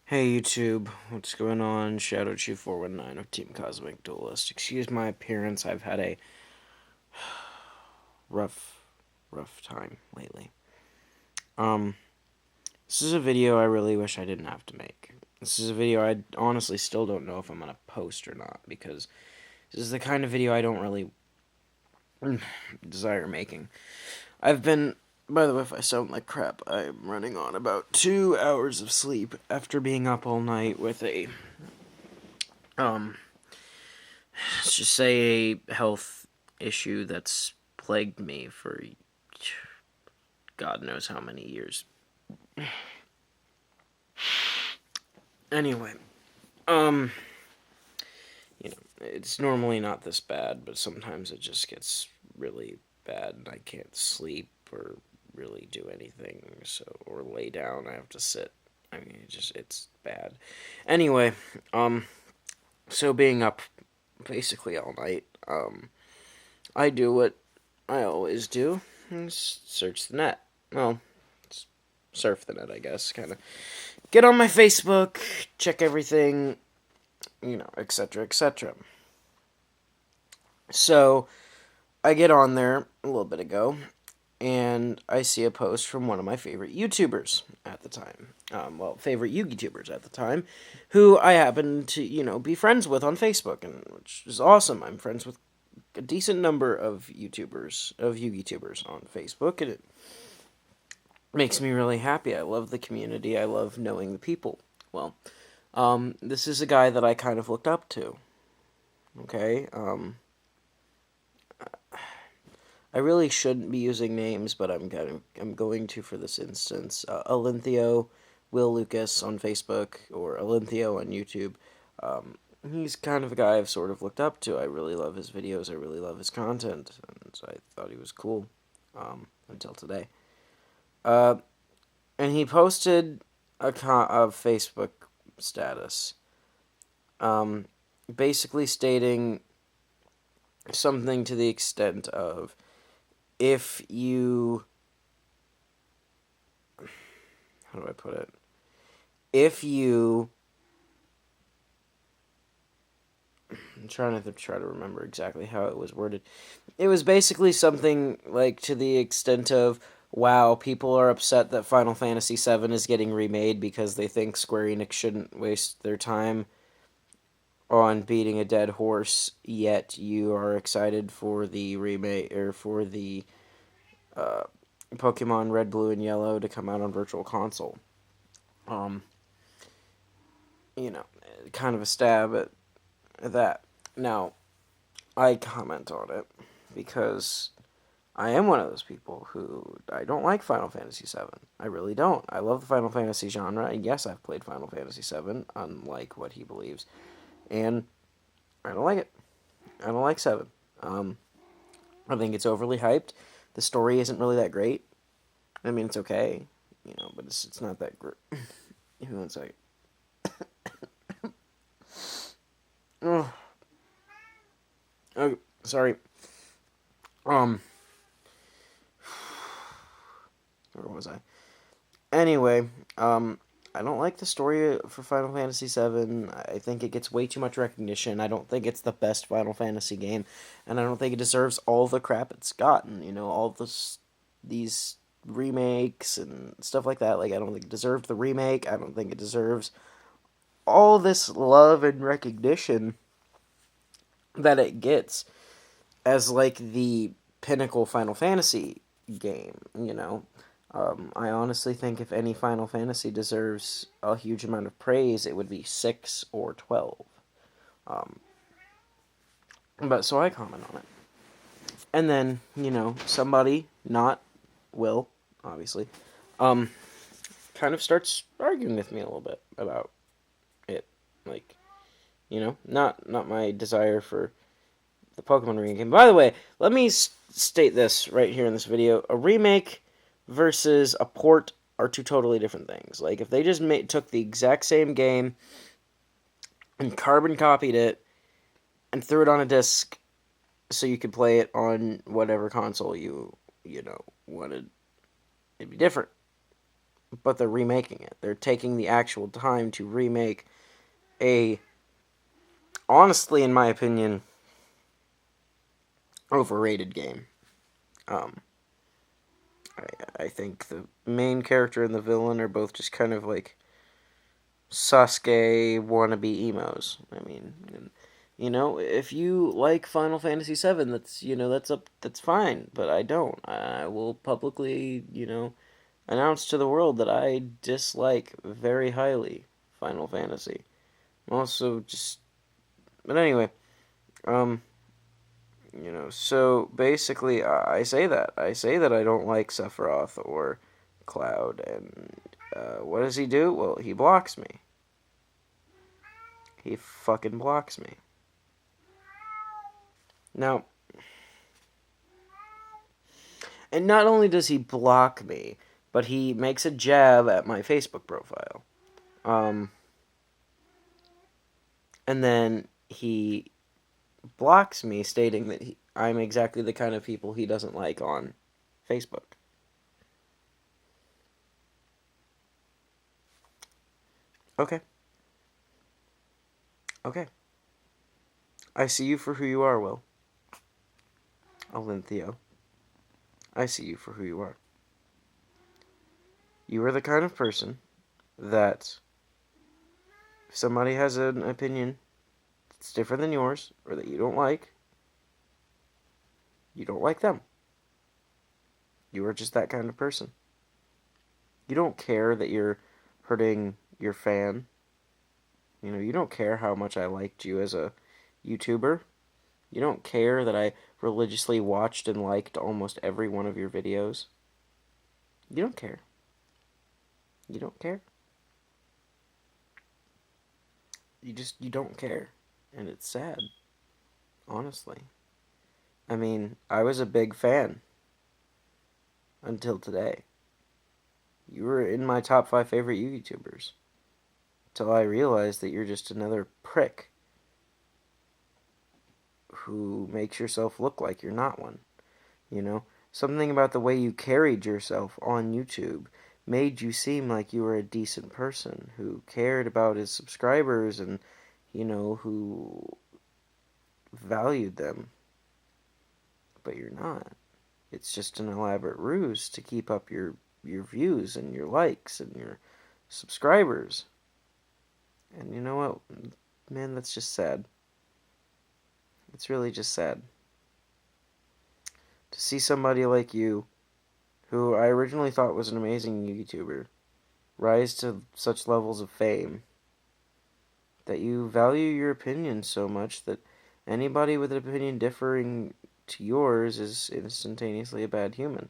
Hey YouTube, what's going on? Shadow2419 of Team Cosmic Duelist. Excuse my appearance, I've had a rough time lately. Um, this is a video I really wish I didn't have to make. This is a video I honestly still don't know if I'm gonna post or not, because this is the kind of video I don't really desire making. I've been, by the way, if I sound like crap, I'm running on about 2 hours of sleep after being up all night with um, let's just say a health issue that's plagued me for God knows how many years. Anyway, um, it's normally not this bad, but sometimes it just gets really bad and I can't sleep or really do anything, or lay down, I have to sit. I mean, it's bad. Anyway, so being up basically all night, I do what I always do, and search the net. Well, surf the net, I guess, kind of. Get on my Facebook, check everything, etc., etc. So, I get on there a little bit ago, and I see a post from one of my favorite YouTubers at the time. Favorite yugitubers at the time, who I happen to, be friends with on Facebook, and which is awesome. I'm friends with a decent number of yugitubers on Facebook, and it makes me really happy. I love the community. I love knowing the people. Well, this is a guy that I kind of looked up to. Okay, I really shouldn't be using names, but I'm going to for this instance. Alintheayoh, Will Lucas on Facebook, or alintheayoh on YouTube. He's kind of a guy I've sort of looked up to. I really love his videos. I really love his content, and I thought he was cool until today. And he posted a Facebook status, basically stating something to the extent of, if you, how do I put it? If you, I'm trying to remember exactly how it was worded. It was basically something like to the extent of, wow, people are upset that Final Fantasy VII is getting remade because they think Square Enix shouldn't waste their time on beating a dead horse, yet you are excited for the remake, or for the Pokemon Red, Blue, and Yellow to come out on Virtual Console. Um, kind of a stab at that. Now, I comment on it because I am one of those people who, I don't like Final Fantasy VII. I really don't. I love the Final Fantasy genre, and yes, I've played Final Fantasy VII, unlike what he believes, and I don't like it. I don't like 7. I think it's overly hyped. The story isn't really that great. I mean, it's okay, but it's not that great. Give me one second. Oh, sorry. Where was I? Anyway, I don't like the story for Final Fantasy VII. I think it gets way too much recognition. I don't think it's the best Final Fantasy game, and I don't think it deserves all the crap it's gotten. All these remakes and stuff like that. Like, I don't think it deserved the remake. I don't think it deserves all this love and recognition that it gets as, like, the pinnacle Final Fantasy game, I honestly think if any Final Fantasy deserves a huge amount of praise, it would be 6 or 12. But so I comment on it. And then, somebody, not Will, obviously, kind of starts arguing with me a little bit about it. Like, not my desire for the Pokemon remake. By the way, let me state this right here in this video. A remake versus a port are two totally different things. Like, if they just took the exact same game and carbon copied it and threw it on a disc so you could play it on whatever console you wanted, it'd be different. but they're remaking it. They're taking the actual time to remake a, honestly, in my opinion, overrated game. Um, I think the main character and the villain are both just kind of like Sasuke wannabe emos. I mean, if you like Final Fantasy VII, that's fine. But I don't. I will publicly, announce to the world that I dislike very highly Final Fantasy. Also, but anyway, um, so basically, I say that I don't like Sephiroth or Cloud, and what does he do? Well, he blocks me. He fucking blocks me. Now, and not only does he block me, but he makes a jab at my Facebook profile. And then he blocks me, stating that I'm exactly the kind of people he doesn't like on Facebook. Okay. Okay. I see you for who you are, Will. Alintheayoh. I see you for who you are. You are the kind of person that if somebody has an opinion that's different than yours, or that you don't like them. You are just that kind of person. You don't care that you're hurting your fan. You don't care how much I liked you as a YouTuber. You don't care that I religiously watched and liked almost every one of your videos. You don't care. You don't care. You don't care. And it's sad. Honestly. I mean, I was a big fan until today. You were in my top 5 favorite YouTubers. Until I realized that you're just another prick who makes yourself look like you're not one. Something about the way you carried yourself on YouTube made you seem like you were a decent person who cared about his subscribers and, who valued them. But you're not. It's just an elaborate ruse to keep up your views and your likes and your subscribers. And you know what? Man, that's just sad. It's really just sad. To see somebody like you, who I originally thought was an amazing YouTuber, rise to such levels of fame, that you value your opinion so much that anybody with an opinion differing to yours is instantaneously a bad human.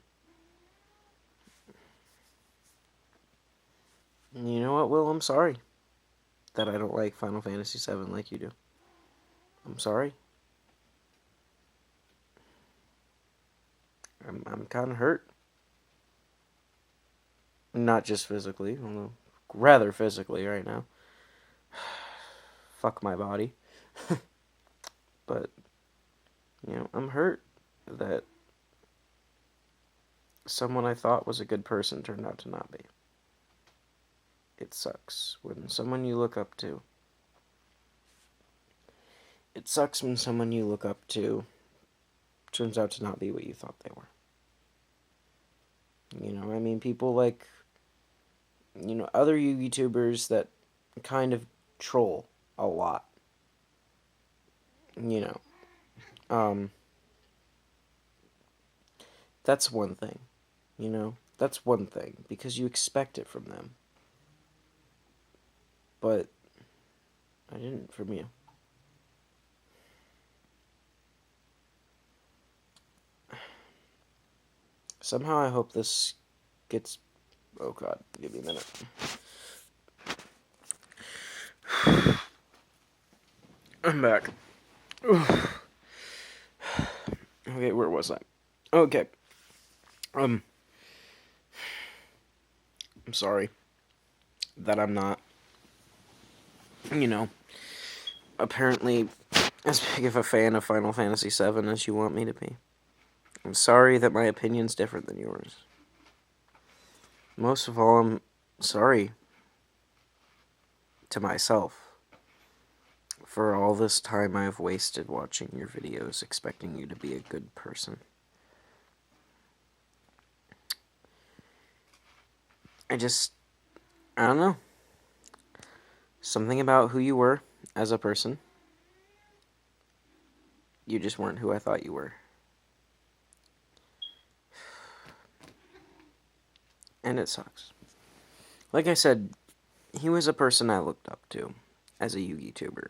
And you know what, Will? I'm sorry that I don't like Final Fantasy VII like you do. I'm sorry. I'm kind of hurt. Not just physically, although rather physically right now. Fuck my body. But, I'm hurt that someone I thought was a good person turned out to not be. It sucks when someone you look up to. It sucks when someone you look up to turns out to not be what you thought they were. People like, other YouTubers that kind of troll a lot. That's one thing. That's one thing, because you expect it from them. But I didn't from you. Somehow I hope this gets... Oh god, give me a minute. I'm back. Okay, where was I? Okay. I'm sorry that I'm not, apparently as big of a fan of Final Fantasy VII as you want me to be. I'm sorry that my opinion's different than yours. Most of all, I'm sorry to myself for all this time I've wasted watching your videos expecting you to be a good person. I don't know. Something about who you were as a person. You just weren't who I thought you were. And it sucks. Like I said, he was a person I looked up to as a yugituber.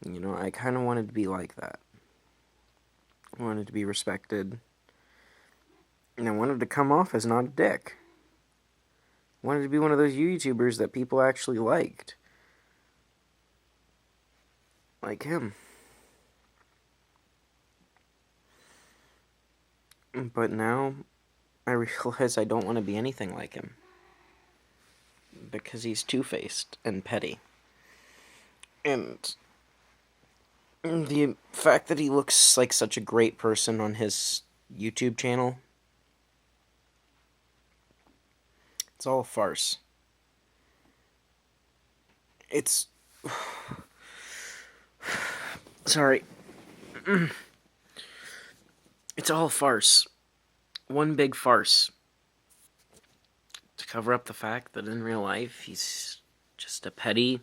You know, I kind of wanted to be like that. I wanted to be respected. And I wanted to come off as not a dick. I wanted to be one of those YouTubers that people actually liked. Like him. But now, I realize I don't want to be anything like him. Because he's two-faced and petty. And the fact that he looks like such a great person on his YouTube channel, it's all a farce. It's... Sorry. It's all a farce. One big farce. To cover up the fact that in real life, he's just a petty,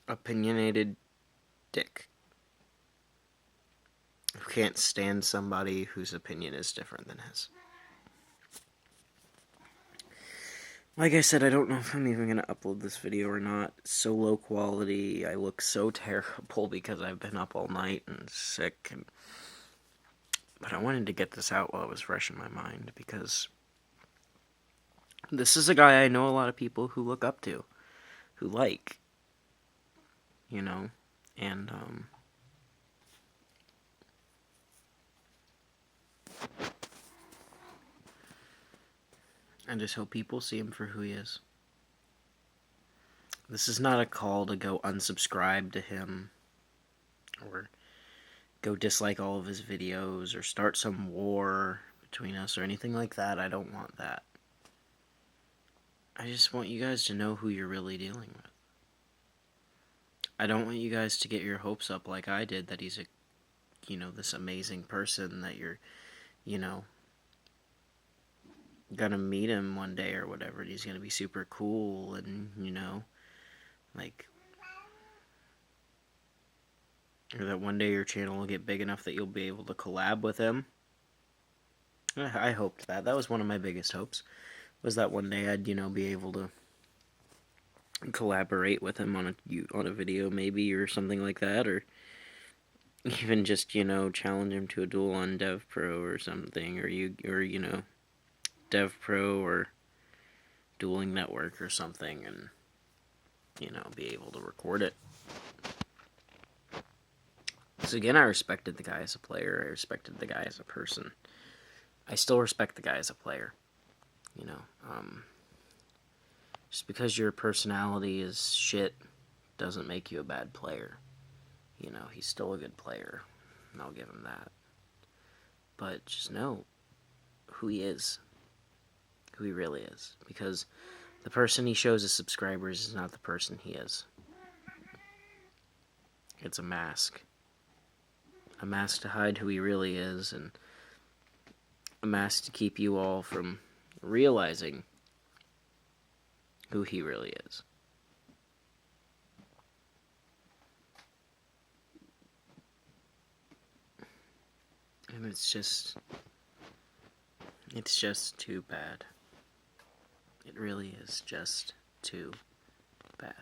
opinionated dick. Who can't stand somebody whose opinion is different than his. Like I said, I don't know if I'm even going to upload this video or not. It's so low quality. I look so terrible because I've been up all night and sick. But I wanted to get this out while it was fresh in my mind because this is a guy I know a lot of people who look up to, who like, you know, and I just hope people see him for who he is. This is not a call to go unsubscribe to him or go dislike all of his videos or start some war between us or anything like that. I don't want that. I just want you guys to know who you're really dealing with. I don't want you guys to get your hopes up like I did that he's this amazing person that you're, gonna meet him one day or whatever, and he's gonna be super cool and, or that one day your channel will get big enough that you'll be able to collab with him. I hoped that. That was one of my biggest hopes, was that one day I'd, be able to collaborate with him on a video maybe or something like that, or even just, challenge him to a duel on DevPro or something, or DevPro or Dueling Network or something, and, be able to record it. So again, I respected the guy as a player, I respected the guy as a person. I still respect the guy as a player, just because your personality is shit doesn't make you a bad player. He's still a good player, and I'll give him that. But just know who he is, who he really is, because the person he shows his subscribers is not the person he is. It's a mask. A mask to hide who he really is, and a mask to keep you all from realizing who he really is. And it's just too bad. It really is just too bad.